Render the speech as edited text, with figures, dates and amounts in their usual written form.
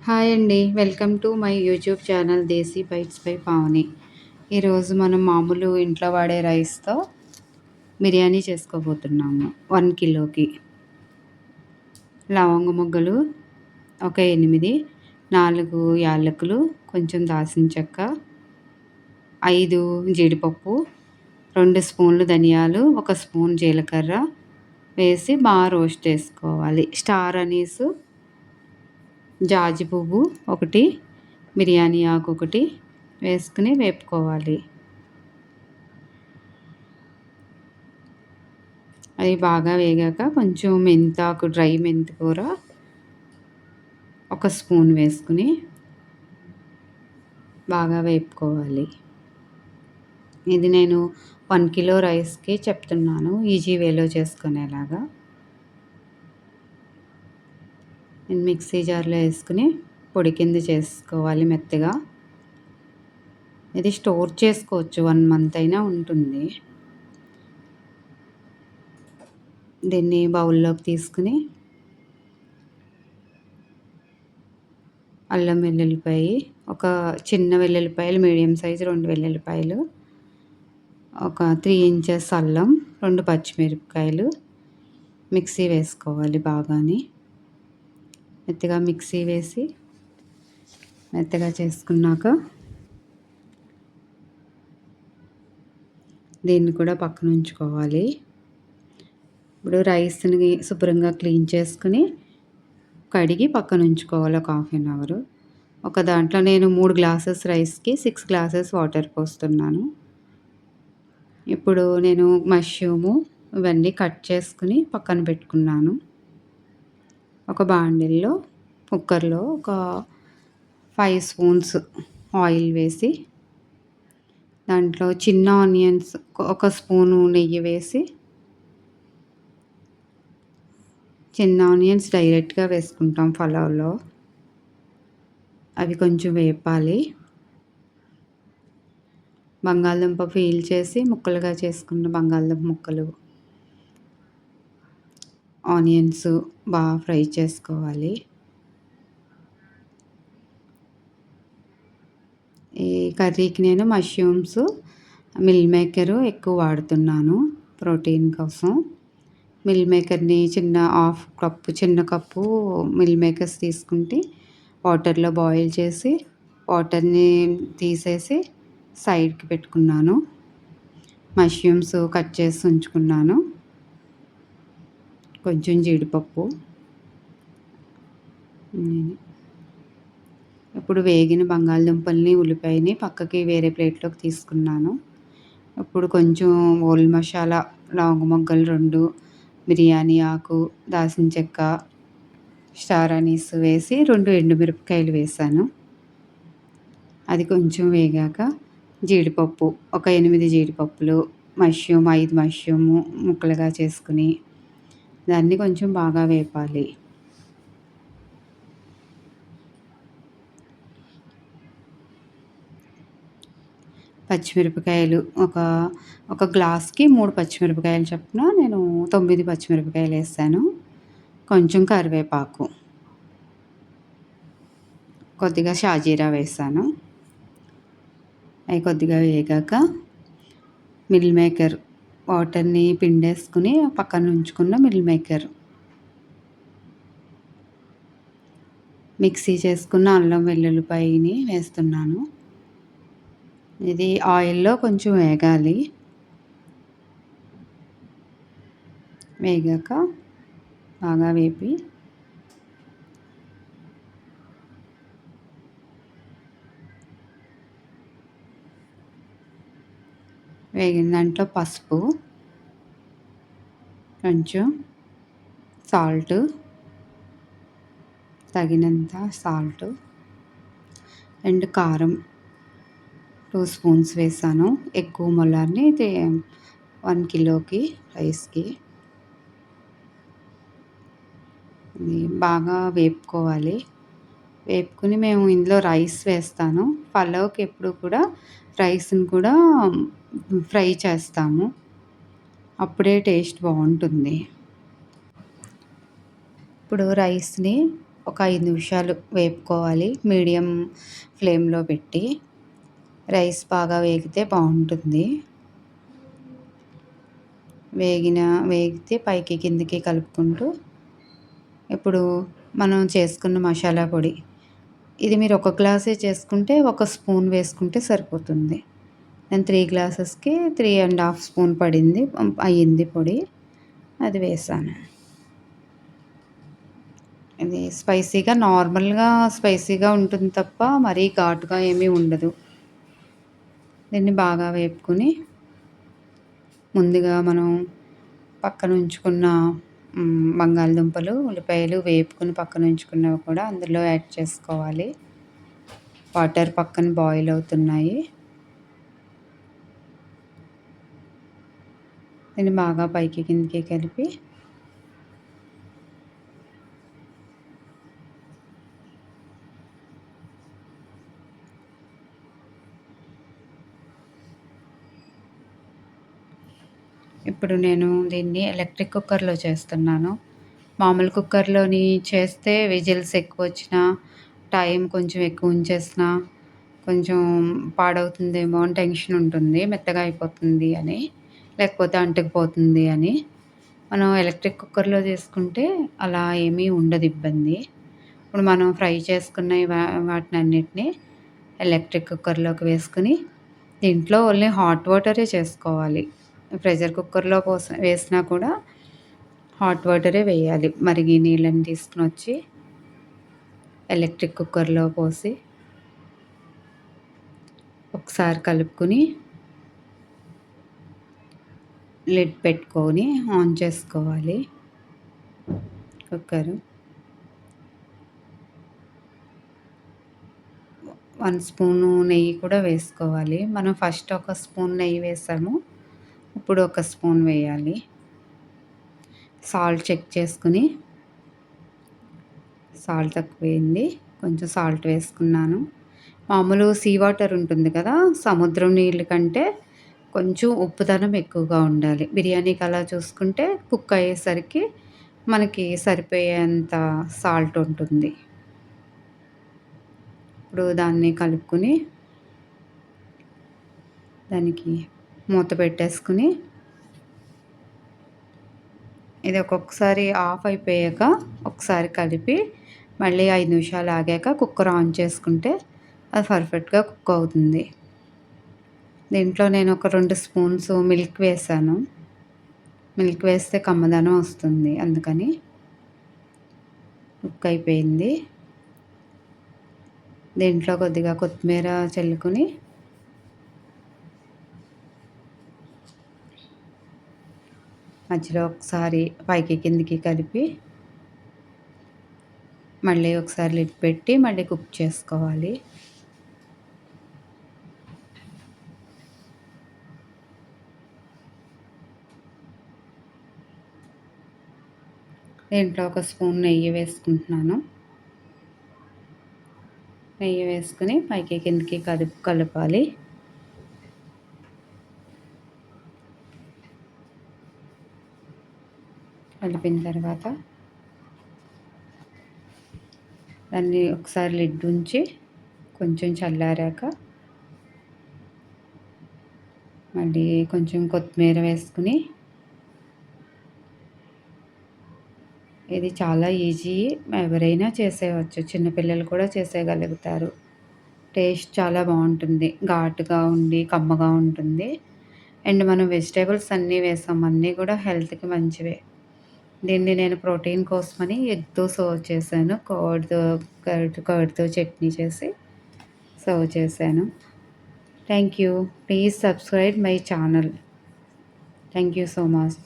Hi అండి. Welcome to my YouTube channel Desi Bites by Pavani. ఈరోజు మనం మామూలు ఇంట్లో వాడే రైస్‌తో బిర్యానీ చేసుకోబోతున్నాము. 1 కిలోకి. లవంగ మొగ్గలు ఒక 8, 4 యాలకులు, కొంచెం దాల్చిన చెక్క, 5 జీడిపప్పు, 2 స్పూన్లు ధనియాలు, 1 స్పూన్ జీలకర్ర వేసి బాగా రోస్ట్ చేసుకోవాలి. స్టార్ అనీసు, జాజి పువ్వు ఒకటి, బిర్యానీ ఆకు ఒకటి వేసుకుని వేపుకోవాలి. అవి బాగా వేగాక కొంచెం మెంతాకు, డ్రై మెంతి కూర 1 స్పూన్ వేసుకుని బాగా వేపుకోవాలి. ఇది నేను 1 కిలో రైస్‌కి చెప్తున్నాను, ఈజీ వేలో చేసుకునేలాగా. నేను మిక్సీ జార్‌లో వేసుకుని పొడి కింద చేసుకోవాలి మెత్తగా. ఇది స్టోర్ చేసుకోవచ్చు, 1 మంత్ అయినా ఉంటుంది. దీన్ని బౌల్లోకి తీసుకుని అల్లం వెల్లుల్లిపాయ, ఒక చిన్న వెల్లుల్లిపాయలు మీడియం సైజు 2 వెల్లుల్లిపాయలు, ఒక 3 ఇంచెస్ అల్లం, 2 పచ్చిమిరపకాయలు మిక్సీ వేసుకోవాలి బాగాని. మెత్తగా మిక్సీ వేసి మెత్తగా చేసుకున్నాక దీన్ని కూడా పక్కన ఉంచుకోవాలి. ఇప్పుడు రైస్ని శుభ్రంగా క్లీన్ చేసుకుని కడిగి పక్కన ఉంచుకోవాలి ఒక హాఫ్ అన్ అవర్. ఒక దాంట్లో నేను 3 గ్లాసెస్ రైస్‌కి 6 గ్లాసెస్ వాటర్ పోస్తున్నాను. ఇప్పుడు నేను మష్రూము ఇవన్నీ కట్ చేసుకుని పక్కన పెట్టుకున్నాను. ఒక బాండిల్లో కుక్కర్‌లో ఒక 5 స్పూన్స్ ఆయిల్ వేసి దాంట్లో చిన్న ఆనియన్స్, ఒక స్పూను నెయ్యి వేసి, చిన్న ఆనియన్స్ డైరెక్ట్‌గా వేసుకుంటాం పలావ్‌లో. అవి కొంచెం వేపాలి. బంగాళదుంప పీల్ చేసి ముక్కలుగా చేసుకున్న బంగాళదుంప ముక్కలు, ఆనియన్స్ బాగా ఫ్రై చేసుకోవాలి. ఈ కర్రీకి నేను మష్రూమ్స్, మిల్ మేకర్ ఎక్కువ వాడుతున్నాను ప్రోటీన్ కోసం. మిల్ మేకర్‌ని చిన్న కప్పు మిల్ మేకర్స్ తీసుకుంటే వాటర్‌లో బాయిల్ చేసి వాటర్‌ని తీసేసి సైడ్‌కి పెట్టుకున్నాను. మష్రూమ్స్ కట్ చేసి ఉంచుకున్నాను. కొంచెం జీడిపప్పు. ఇప్పుడు వేగిన బంగాళదుంపల్ని, ఉల్లిపాయని పక్కకి వేరే ప్లేట్‌లోకి తీసుకున్నాను. ఇప్పుడు కొంచెం ఓల్ మసాలా, లవంగ మొగ్గలు 2, బిర్యానీ ఆకు, దాల్చిన చెక్క, స్టార్ అనీస్ వేసి 2 ఎండుమిరపకాయలు వేశాను. అది కొంచెం వేగాక జీడిపప్పు ఒక 8 జీడిపప్పులు, 5 మష్రూము ముక్కలుగా చేసుకుని దాన్ని కొంచెం బాగా వేపాలి. పచ్చిమిరపకాయలు ఒక గ్లాస్‌కి 3 పచ్చిమిరపకాయలు చొప్పున నేను 9 పచ్చిమిరపకాయలు వేసాను. కొంచెం కరివేపాకు, కొద్దిగా షాజీరా వేసాను. అవి కొద్దిగా వేగాక మిల్ మేకర్ వాటర్‌ని పిండేసుకుని పక్కన ఉంచుకున్న మిల్ మేకర్, మిక్సీ చేసుకున్న అల్లం వెల్లుల్లిపాయని వేస్తున్నాను. ఇది ఆయిల్‌లో కొంచెం వేగాలి. వేగాక బాగా వేగిన దాంట్లో పసుపు, కొంచెం సాల్ట్, తగినంత సాల్ట్ అండ్ కారం 2 స్పూన్స్ వేసాను. ఎక్కువ మొలాన్ని ఇది 1 కిలోకి రైస్‌కి. ఇది బాగా వేపుకోవాలి. వేపుకుని మేము ఇందులో రైస్ వేస్తాను. పలావ్‌కి ఎప్పుడు కూడా రైస్‌ని కూడా ఫ్రై చేస్తాము. అప్పుడే టేస్ట్ బావుంటుంది. ఇప్పుడు రైస్‌ని ఒక 5 నిమిషాలు వేపుకోవాలి మీడియం ఫ్లేమ్‌లో పెట్టి. రైస్ బాగా వేగితే బావుంటుంది. వేగిన వేగితే పైకి కిందకి కలుపుకుంటూ ఇప్పుడు మనం చేసుకున్న మసాలా పొడి. ఇది మీరు ఒక గ్లాసే చేసుకుంటే ఒక స్పూన్ వేసుకుంటే సరిపోతుంది. నేను 3 గ్లాసెస్‌కి 3 ½ స్పూన్ పడింది. అయ్యింది పొడి. అది వేశాను. ఇది స్పైసీగా నార్మల్‌గా స్పైసీగా ఉంటుంది తప్ప మరీ ఘాటుగా ఏమీ ఉండదు. దీన్ని బాగా వేపుకొని ముందుగా మనం పక్కన ఉంచుకున్న బంగాళదుంపలు, ఉల్లిపాయలు వేపుకొని పక్కన ఉంచుకున్నవి కూడా అందులో యాడ్ చేసుకోవాలి. వాటర్ పక్కన బాయిల్ అవుతున్నాయి. దీన్ని బాగా పైకి కిందకి కలిపి ఇప్పుడు నేను దీన్ని ఎలక్ట్రిక్ కుక్కర్‌లో చేస్తున్నాను. మామూలు కుక్కర్‌లోని చేస్తే విజిల్స్ ఎక్కువొచ్చినా, టైం కొంచెం ఎక్కువ ఉంచేసినా, కొంచెం పాడవుతుందేమో అని టెన్షన్ ఉంటుంది. మెత్తగా అయిపోతుంది అని, లేకపోతే అంటుకుపోతుంది అని. మనం ఎలక్ట్రిక్ కుక్కర్‌లో చేసుకుంటే అలా ఏమీ ఉండదు ఇబ్బంది. ఇప్పుడు మనం ఫ్రై చేసుకున్న వాటినన్నిటిని ఎలక్ట్రిక్ కుక్కర్‌లోకి వేసుకొని, దీంట్లో ఓన్లీ హాట్ వాటరే చేసుకోవాలి. ప్రెషర్ కుక్కర్‌లో వేసినా కూడా హాట్ వాటరే వేయాలి. మరిగే నీళ్ళని తీసుకొనొచ్చి ఎలక్ట్రిక్ కుక్కర్‌లో పోసి ఒకసారి కలుపుకొని లిడ్ పెట్టుకొని ఆన్ చేసుకోవాలి కుక్కరు. 1 స్పూను నెయ్యి కూడా వేసుకోవాలి. మనం ఫస్ట్ ఒక స్పూన్ నెయ్యి వేసాము. ఇప్పుడు ఒక స్పూన్ వేయాలి. సాల్ట్ చెక్ చేసుకొని సాల్ట్ తక్కువైంది. కొంచెం సాల్ట్ వేసుకున్నాను. మామూలు సీ వాటర్ ఉంటుంది కదా! సముద్రం నీళ్ళు కంటే కొంచెం ఉప్పుదనం ఎక్కువగా ఉండాలి. బిర్యానీకి అలా చూసుకుంటే కుక్ అయ్యేసరికి మనకి సరిపోయేంత సాల్ట్ ఉంటుంది. ఇప్పుడు దాన్ని కలుపుకొని దానికి మూత పెట్టేసుకొని ఇది ఒక్కొక్కసారి ఆఫ్ అయిపోయాక ఒకసారి కలిపి మళ్ళీ 5 నిమిషాలు ఆగాక కుక్కర్ ఆన్ చేసుకుంటే అది పర్ఫెక్ట్‌గా కుక్ అవుతుంది. దీంట్లో నేను ఒక 2 స్పూన్స్ మిల్క్ వేశాను. మిల్క్ వేస్తే కమ్మదనం వస్తుంది అందుకని. కుక్ అయిపోయింది. దీంట్లో కొద్దిగా కొత్తిమీర చల్లుకొని మధ్యలో ఒకసారి పైకి కిందకి కలిపి మళ్ళీ ఒకసారి లిడ్ పెట్టి మళ్ళీ కుక్ చేసుకోవాలి. దీంట్లో ఒక స్పూన్ నెయ్యి వేసుకుంటున్నాను. నెయ్యి వేసుకొని పైకి కిందకి కలపాలి. కలిపిన తర్వాత దాన్ని ఒకసారి లిడ్ ఉంచి కొంచెం చల్లారాక మళ్ళీ కొంచెం కొత్తిమీర వేసుకుని ఇది చాలా ఈజీ. ఎవరైనా చేసేయవచ్చు. చిన్నపిల్లలు కూడా చేసేయగలుగుతారు. టేస్ట్ చాలా బావుంటుంది. ఘాటుగా ఉండి, కమ్మగా ఉంటుంది. అండ్ మనం వెజిటబుల్స్ అన్నీ వేసాం. అన్నీ కూడా హెల్త్‌కి మంచివే. దీన్ని నేను ప్రోటీన్ కోసమని ఎగ్‌తో సర్వ్ చేశాను. కర్డ్‌తో చట్నీ చేసి సర్వ్ చేశాను. Thank you. Please subscribe my channel. Thank you so much.